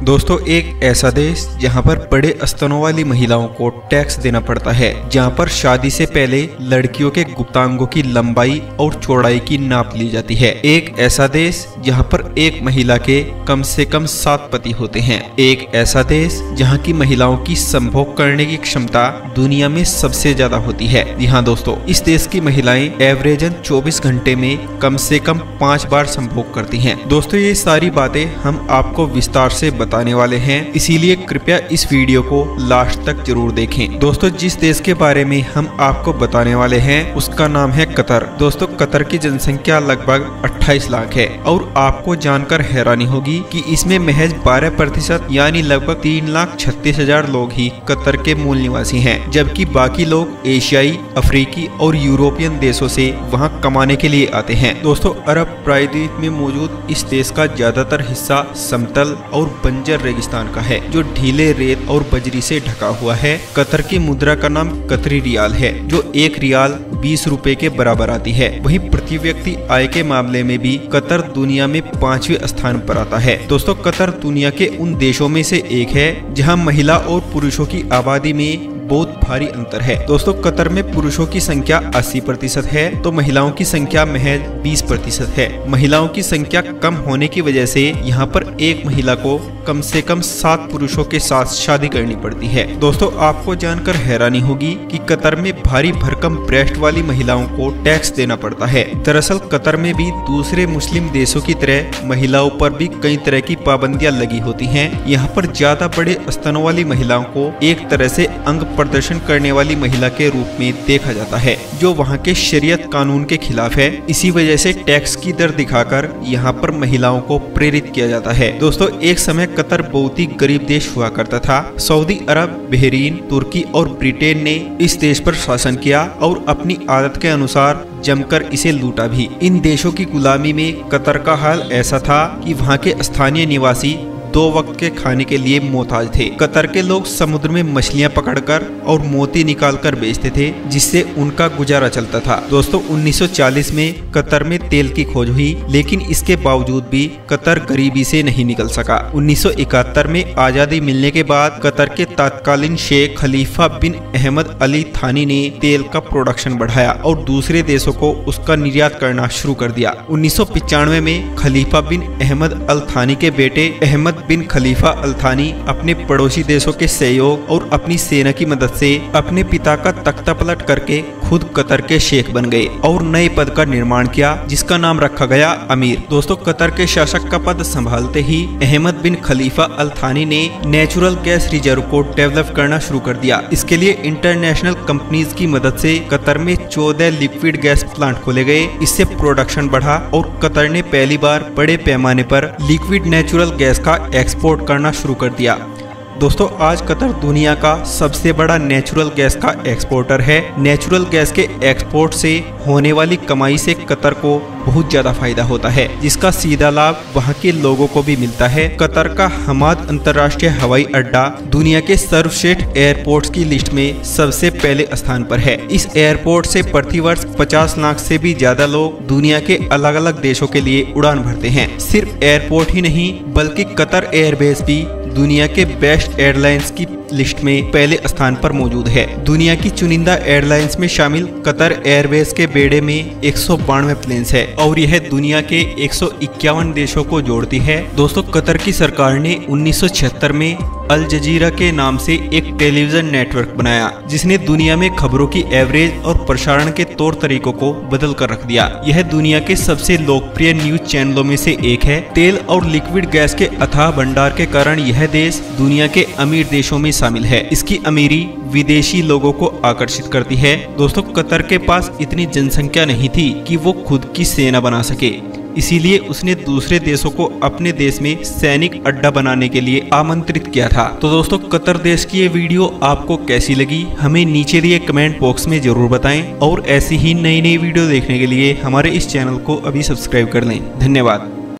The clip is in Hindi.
दोस्तों, एक ऐसा देश जहां पर बड़े स्तनों वाली महिलाओं को टैक्स देना पड़ता है, जहां पर शादी से पहले लड़कियों के गुप्तांगों की लंबाई और चौड़ाई की नाप ली जाती है। एक ऐसा देश जहां पर एक महिला के कम से कम 7 पति होते हैं। एक ऐसा देश जहां की महिलाओं की संभोग करने की क्षमता दुनिया में सबसे ज्यादा होती है। जी हाँ दोस्तों, इस देश की महिलाएं एवरेजन 24 घंटे में कम से कम 5 बार संभोग करती हैं। दोस्तों, ये सारी बातें हम आपको विस्तार से बताने वाले हैं, इसीलिए कृपया इस वीडियो को लास्ट तक जरूर देखें। दोस्तों, जिस देश के बारे में हम आपको बताने वाले हैं उसका नाम है कतर। दोस्तों, कतर की जनसंख्या लगभग 28 लाख है और आपको जानकर हैरानी होगी कि इसमें महज 12% यानी लगभग 3,36,000 लोग ही कतर के मूल निवासी हैं, जबकि बाकी लोग एशियाई, अफ्रीकी और यूरोपियन देशों से वहां कमाने के लिए आते हैं। दोस्तों, अरब प्रायद्वीप में मौजूद इस देश का ज्यादातर हिस्सा समतल और बंजर रेगिस्तान का है, जो ढीले रेत और बजरी से ढका हुआ है। कतर की मुद्रा का नाम कतरी रियाल है, जो 1 रियाल 20 रुपए के बराबर आती है। वहीं प्रति व्यक्ति आय के मामले में भी कतर दुनिया में 5वें स्थान पर आता है। दोस्तों, कतर दुनिया के उन देशों में से एक है जहां महिला और पुरुषों की आबादी में बहुत भारी अंतर है। दोस्तों, कतर में पुरुषों की संख्या 80% है तो महिलाओं की संख्या महज 20% है। महिलाओं की संख्या कम होने की वजह से यहाँ पर एक महिला को कम से कम 7 पुरुषों के साथ शादी करनी पड़ती है। दोस्तों, आपको जानकर हैरानी होगी कि कतर में भारी भरकम ब्रेस्ट वाली महिलाओं को टैक्स देना पड़ता है। दरअसल कतर में भी दूसरे मुस्लिम देशों की तरह महिलाओं पर भी कई तरह की पाबंदियां लगी होती हैं। यहाँ पर ज्यादा बड़े स्तनों वाली महिलाओं को एक तरह से अंग प्रदर्शन करने वाली महिला के रूप में देखा जाता है, जो वहाँ के शरीयत कानून के खिलाफ है। इसी वजह से टैक्स की दर दिखाकर यहाँ पर महिलाओं को प्रेरित किया जाता है। दोस्तों, एक समय कतर बहुत ही गरीब देश हुआ करता था। सऊदी अरब, बहरीन, तुर्की और ब्रिटेन ने इस देश पर शासन किया और अपनी आदत के अनुसार जमकर इसे लूटा भी। इन देशों की गुलामी में कतर का हाल ऐसा था कि वहाँ के स्थानीय निवासी 2 वक्त के खाने के लिए मोहताज थे। कतर के लोग समुद्र में मछलियां पकड़कर और मोती निकालकर बेचते थे, जिससे उनका गुजारा चलता था। दोस्तों, 1940 में कतर में तेल की खोज हुई, लेकिन इसके बावजूद भी कतर गरीबी से नहीं निकल सका। 1971 में आजादी मिलने के बाद कतर के तत्कालीन शेख खलीफा बिन अहमद अली थानी ने तेल का प्रोडक्शन बढ़ाया और दूसरे देशों को उसका निर्यात करना शुरू कर दिया। 1995 में खलीफा बिन अहमद अल थानी के बेटे अहमद बिन खलीफा अल थानी अपने पड़ोसी देशों के सहयोग और अपनी सेना की मदद से अपने पिता का तख्ता पलट करके खुद कतर के शेख बन गए और नए पद का निर्माण किया, जिसका नाम रखा गया अमीर। दोस्तों, कतर के शासक का पद संभालते ही अहमद बिन खलीफा अल थानी ने नेचुरल गैस रिजर्व को डेवलप करना शुरू कर दिया। इसके लिए इंटरनेशनल कंपनीज की मदद से कतर में 14 लिक्विड गैस प्लांट खोले गए। इससे प्रोडक्शन बढ़ा और कतर ने पहली बार बड़े पैमाने पर लिक्विड नेचुरल गैस का एक्सपोर्ट करना शुरू कर दिया। दोस्तों, आज कतर दुनिया का सबसे बड़ा नेचुरल गैस का एक्सपोर्टर है। नेचुरल गैस के एक्सपोर्ट से होने वाली कमाई से कतर को बहुत ज्यादा फायदा होता है, जिसका सीधा लाभ वहां के लोगों को भी मिलता है। कतर का हमाद अंतर्राष्ट्रीय हवाई अड्डा दुनिया के सर्वश्रेष्ठ एयरपोर्ट्स की लिस्ट में सबसे पहले स्थान पर है। इस एयरपोर्ट से प्रतिवर्ष 50 लाख से भी ज्यादा लोग दुनिया के अलग अलग देशों के लिए उड़ान भरते हैं। सिर्फ एयरपोर्ट ही नहीं, बल्कि कतर एयरबेस भी दुनिया के बेस्ट एयरलाइंस की लिस्ट में पहले स्थान पर मौजूद है। दुनिया की चुनिंदा एयरलाइंस में शामिल कतर एयरवेज के बेड़े में 192 प्लेन्स है और यह दुनिया के 151 देशों को जोड़ती है। दोस्तों, कतर की सरकार ने 1976 में अल जजीरा के नाम से एक टेलीविजन नेटवर्क बनाया, जिसने दुनिया में खबरों की एवरेज और प्रसारण के तौर तरीकों को बदल कर रख दिया। यह दुनिया के सबसे लोकप्रिय न्यूज चैनलों में से एक है। तेल और लिक्विड गैस के अथाह भंडार के कारण यह देश दुनिया के अमीर देशों में शामिल है। इसकी अमीरी विदेशी लोगों को आकर्षित करती है। दोस्तों, कतर के पास इतनी जनसंख्या नहीं थी कि वो खुद की सेना बना सके, इसीलिए उसने दूसरे देशों को अपने देश में सैनिक अड्डा बनाने के लिए आमंत्रित किया था। तो दोस्तों, कतर देश की ये वीडियो आपको कैसी लगी हमें नीचे दिए कमेंट बॉक्स में जरूर बताएं और ऐसी ही नई नई वीडियो देखने के लिए हमारे इस चैनल को अभी सब्सक्राइब कर लें। धन्यवाद।